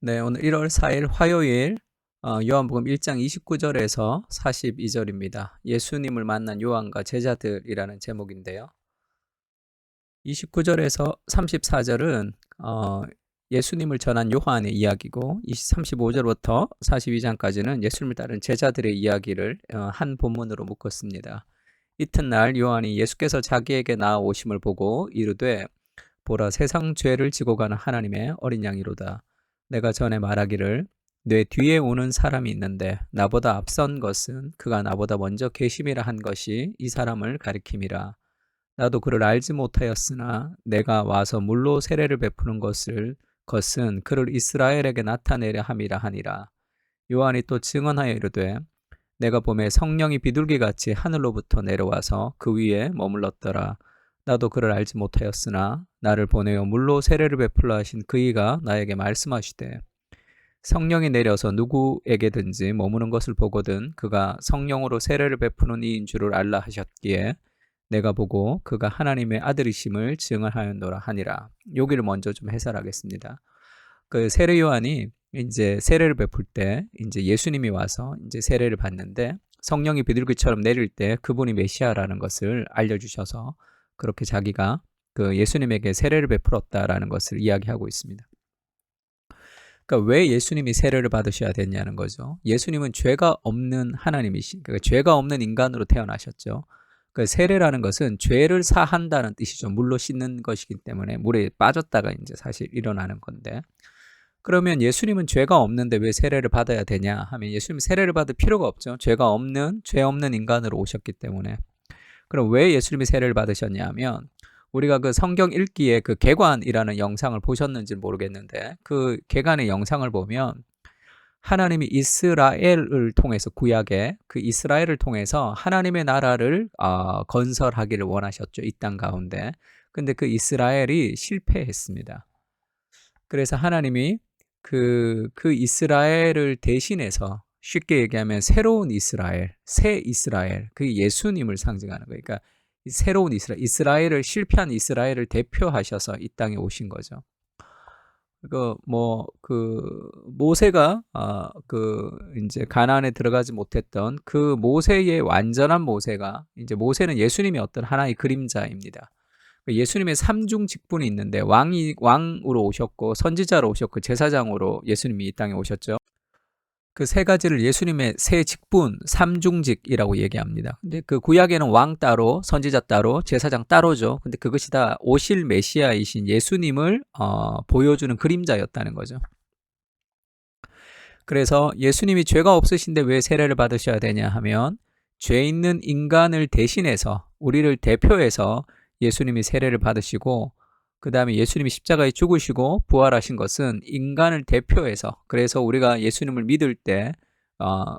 네, 오늘 1월 4일 화요일 요한복음 1장 29절에서 42절입니다. 예수님을 만난 요한과 제자들이라는 제목인데요. 29절에서 34절은 예수님을 전한 요한의 이야기고 35절부터 42장까지는 예수님을 따른 제자들의 이야기를 한 본문으로 묶었습니다. 이튿날 요한이 예수께서 자기에게 나아오심을 보고 이르되 보라, 세상 죄를 지고 가는 하나님의 어린 양이로다. 내가 전에 말하기를 내 뒤에 오는 사람이 있는데 나보다 앞선 것은 그가 나보다 먼저 계심이라 한 것이 이 사람을 가리킴이라. 나도 그를 알지 못하였으나 내가 와서 물로 세례를 베푸는 것은 그를 이스라엘에게 나타내려 함이라 하니라. 요한이 또 증언하여 이르되 내가 보매 성령이 비둘기같이 하늘로부터 내려와서 그 위에 머물렀더라. 나도 그를 알지 못하였으나 나를 보내어 물로 세례를 베풀라 하신 그이가 나에게 말씀하시되 성령이 내려서 누구에게든지 머무는 것을 보거든 그가 성령으로 세례를 베푸는 이인 줄을 알라 하셨기에 내가 보고 그가 하나님의 아들이심을 증언하였노라 하니라. 여기를 먼저 좀 해설하겠습니다. 그 세례 요한이 이제 세례를 베풀 때 이제 예수님이 와서 이제 세례를 받는데 성령이 비둘기처럼 내릴 때 그분이 메시아라는 것을 알려주셔서 그렇게 자기가 그 예수님에게 세례를 베풀었다라는 것을 이야기하고 있습니다. 그러니까 왜 예수님이 세례를 받으셔야 됐냐는 거죠. 예수님은 죄가 없는 하나님이신, 그러니까 죄가 없는 인간으로 태어나셨죠. 그 세례라는 것은 죄를 사한다는 뜻이죠. 물로 씻는 것이기 때문에 물에 빠졌다가 이제 사실 일어나는 건데. 그러면 예수님은 죄가 없는데 왜 세례를 받아야 되냐 하면 예수님은 세례를 받을 필요가 없죠. 죄 없는 인간으로 오셨기 때문에. 그럼 왜 예수님이 세례를 받으셨냐 하면 우리가 그 성경 읽기에 그 개관이라는 영상을 보셨는지 모르겠는데 그 개관의 영상을 보면 하나님이 이스라엘을 통해서 구약에 그 이스라엘을 통해서 하나님의 나라를 건설하기를 원하셨죠. 이 땅 가운데. 근데 그 이스라엘이 실패했습니다. 그래서 하나님이 그 이스라엘을 대신해서 쉽게 얘기하면 새로운 이스라엘, 새 이스라엘, 그 예수님을 상징하는 거예요. 그러니까 새로운 이스라엘을 실패한 이스라엘을 대표하셔서 이 땅에 오신 거죠. 모세가 이제 가나안에 들어가지 못했던 그 모세의 완전한 모세가 이제 모세는 예수님이 어떤 하나의 그림자입니다. 예수님의 삼중 직분이 있는데 왕으로 오셨고 선지자로 오셨고 제사장으로 예수님이 이 땅에 오셨죠. 그 세 가지를 예수님의 세 직분, 삼중직이라고 얘기합니다. 근데 그 구약에는 왕 따로, 선지자 따로, 제사장 따로죠. 근데 그것이 다 오실 메시아이신 예수님을 보여주는 그림자였다는 거죠. 그래서 예수님이 죄가 없으신데 왜 세례를 받으셔야 되냐 하면 죄 있는 인간을 대신해서 우리를 대표해서 예수님이 세례를 받으시고 그 다음에 예수님이 십자가에 죽으시고 부활하신 것은 인간을 대표해서 그래서 우리가 예수님을 믿을 때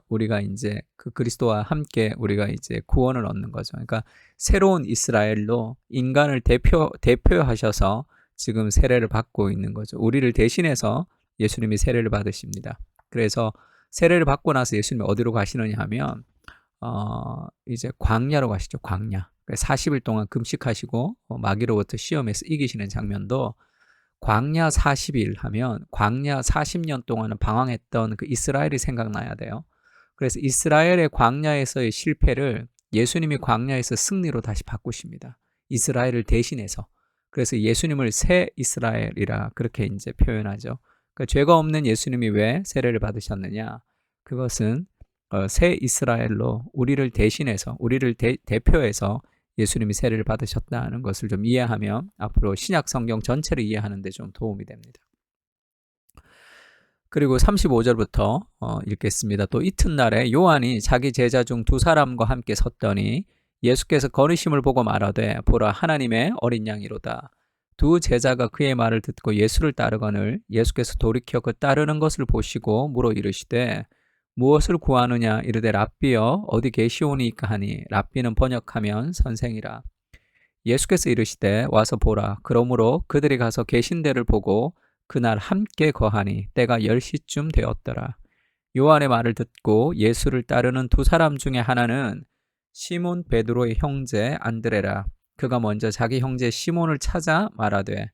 우리가 이제 그 그리스도와 함께 우리가 이제 구원을 얻는 거죠. 그러니까 새로운 이스라엘로 인간을 대표하셔서 지금 세례를 받고 있는 거죠. 우리를 대신해서 예수님이 세례를 받으십니다. 그래서 세례를 받고 나서 예수님이 어디로 가시느냐 하면 이제 광야로 가시죠. 광야. 40일 동안 금식하시고 마귀로부터 시험에서 이기시는 장면도 광야 40일 하면 광야 40년 동안은 방황했던 그 이스라엘이 생각나야 돼요. 그래서 이스라엘의 광야에서의 실패를 예수님이 광야에서 승리로 다시 바꾸십니다. 이스라엘을 대신해서. 그래서 예수님을 새 이스라엘이라 그렇게 이제 표현하죠. 그러니까 죄가 없는 예수님이 왜 세례를 받으셨느냐? 그것은 새 이스라엘로 우리를 대신해서 우리를 대표해서 예수님이 세례를 받으셨다는 것을 좀 이해하면 앞으로 신약 성경 전체를 이해하는 데 좀 도움이 됩니다. 그리고 35절부터 읽겠습니다. 또 이튿날에 요한이 자기 제자 중 두 사람과 함께 섰더니 예수께서 걸으심을 보고 말하되 보라, 하나님의 어린 양이로다. 두 제자가 그의 말을 듣고 예수를 따르거늘 예수께서 돌이켜 그 따르는 것을 보시고 물어 이르시되 무엇을 구하느냐 이르되 랍비여 어디 계시오니이까 하니 랍비는 번역하면 선생이라. 예수께서 이르시되 와서 보라. 그러므로 그들이 가서 계신 데를 보고 그날 함께 거하니 때가 10시쯤 되었더라. 요한의 말을 듣고 예수를 따르는 두 사람 중에 하나는 시몬 베드로의 형제 안드레라. 그가 먼저 자기 형제 시몬을 찾아 말하되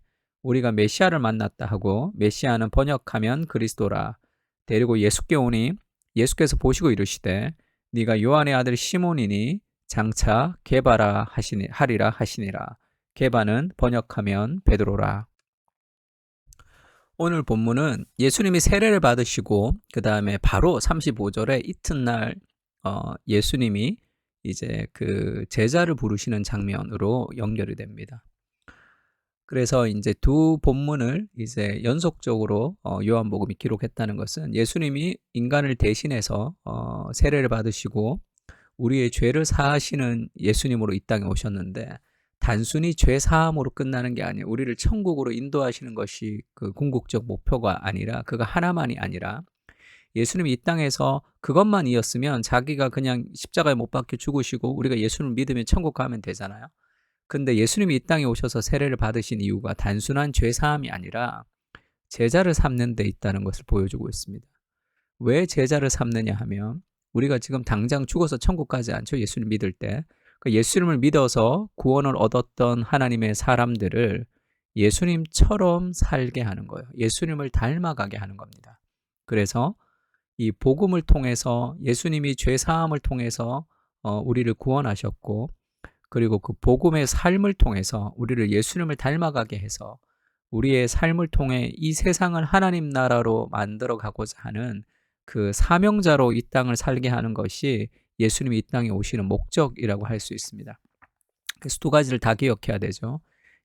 우리가 메시아를 만났다 하고 메시아는 번역하면 그리스도라 데리고 예수께 오니 예수께서 보시고 이르시되 네가 요한의 아들 시몬이니 장차 게바라 하리라 하시니라. 게바는 번역하면 베드로라. 오늘 본문은 예수님이 세례를 받으시고 그 다음에 바로 35절에 이튿날 예수님이 이제 그 제자를 부르시는 장면으로 연결이 됩니다. 그래서 이제 두 본문을 이제 연속적으로 요한복음이 기록했다는 것은 예수님이 인간을 대신해서 세례를 받으시고 우리의 죄를 사하시는 예수님으로 이 땅에 오셨는데 단순히 죄 사함으로 끝나는 게 아니에요. 우리를 천국으로 인도하시는 것이 그 궁극적 목표가 아니라 그가 하나만이 아니라 예수님이 이 땅에서 그것만이었으면 자기가 그냥 십자가에 못 박혀 죽으시고 우리가 예수님을 믿으면 천국 가면 되잖아요. 근데 예수님이 이 땅에 오셔서 세례를 받으신 이유가 단순한 죄 사함이 아니라 제자를 삼는 데 있다는 것을 보여주고 있습니다. 왜 제자를 삼느냐 하면 우리가 지금 당장 죽어서 천국 가지 않죠. 예수님 믿을 때. 예수님을 믿어서 구원을 얻었던 하나님의 사람들을 예수님처럼 살게 하는 거예요. 예수님을 닮아가게 하는 겁니다. 그래서 이 복음을 통해서 예수님이 죄 사함을 통해서 우리를 구원하셨고 그리고 그 복음의 삶을 통해서 우리를 예수님을 닮아가게 해서 우리의 삶을 통해 이 세상을 하나님 나라로 만들어 가고자 하는 그 사명자로 이 땅을 살게 하는 것이 예수님이 이 땅에 오시는 목적이라고 할 수 있습니다. 그래서 두 가지를 다 기억해야 되죠.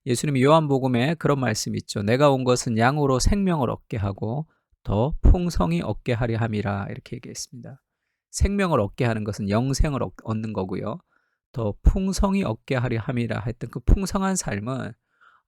예수님이 요한복음에 그런 말씀이 있죠. 내가 온 것은 양으로 생명을 얻게 하고 더 풍성히 얻게 하려 함이라 이렇게 얘기했습니다. 생명을 얻게 하는 것은 영생을 얻는 거고요. 더 풍성히 얻게 하려 함이라 했던 그 풍성한 삶은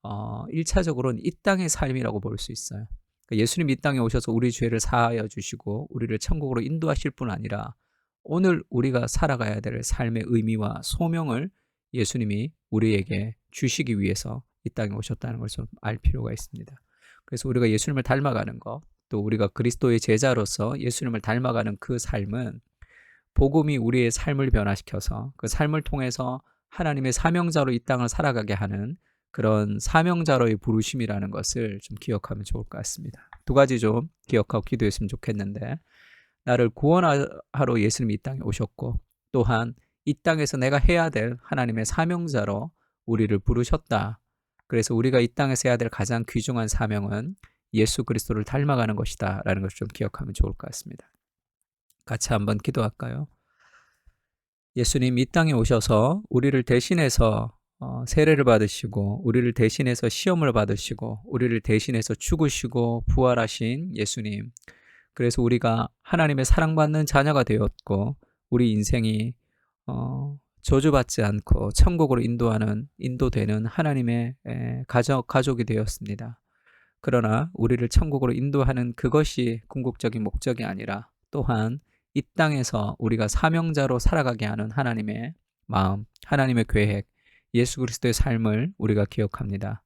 1차적으로는 이 땅의 삶이라고 볼 수 있어요. 그러니까 예수님이 이 땅에 오셔서 우리 죄를 사하여 주시고 우리를 천국으로 인도하실 뿐 아니라 오늘 우리가 살아가야 될 삶의 의미와 소명을 예수님이 우리에게 주시기 위해서 이 땅에 오셨다는 걸 좀 알 필요가 있습니다. 그래서 우리가 예수님을 닮아가는 것, 또 우리가 그리스도의 제자로서 예수님을 닮아가는 그 삶은 복음이 우리의 삶을 변화시켜서 그 삶을 통해서 하나님의 사명자로 이 땅을 살아가게 하는 그런 사명자로의 부르심이라는 것을 좀 기억하면 좋을 것 같습니다. 두 가지 좀 기억하고 기도했으면 좋겠는데 나를 구원하러 예수님이 이 땅에 오셨고 또한 이 땅에서 내가 해야 될 하나님의 사명자로 우리를 부르셨다. 그래서 우리가 이 땅에서 해야 될 가장 귀중한 사명은 예수 그리스도를 닮아가는 것이다 라는 것을 좀 기억하면 좋을 것 같습니다. 같이 한번 기도할까요? 예수님 이 땅에 오셔서 우리를 대신해서 세례를 받으시고 우리를 대신해서 시험을 받으시고 우리를 대신해서 죽으시고 부활하신 예수님. 그래서 우리가 하나님의 사랑받는 자녀가 되었고 우리 인생이 저주받지 않고 천국으로 인도되는 하나님의 가족이 되었습니다. 그러나 우리를 천국으로 인도하는 그것이 궁극적인 목적이 아니라 또한 이 땅에서 우리가 사명자로 살아가게 하는 하나님의 마음, 하나님의 계획, 예수 그리스도의 삶을 우리가 기억합니다.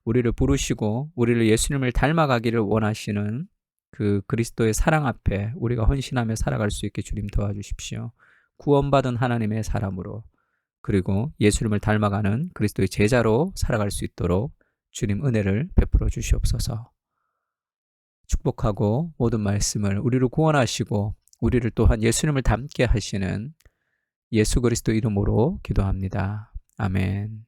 우리를 부르시고 우리를 예수님을 닮아가기를 원하시는 그 그리스도의 사랑 앞에 우리가 헌신하며 살아갈 수 있게 주님 도와주십시오. 구원받은 하나님의 사람으로 그리고 예수님을 닮아가는 그리스도의 제자로 살아갈 수 있도록 주님 은혜를 베풀어 주시옵소서. 축복하고 모든 말씀을 우리를 구원하시고 우리를 또한 예수님을 닮게 하시는 예수 그리스도 이름으로 기도합니다. 아멘.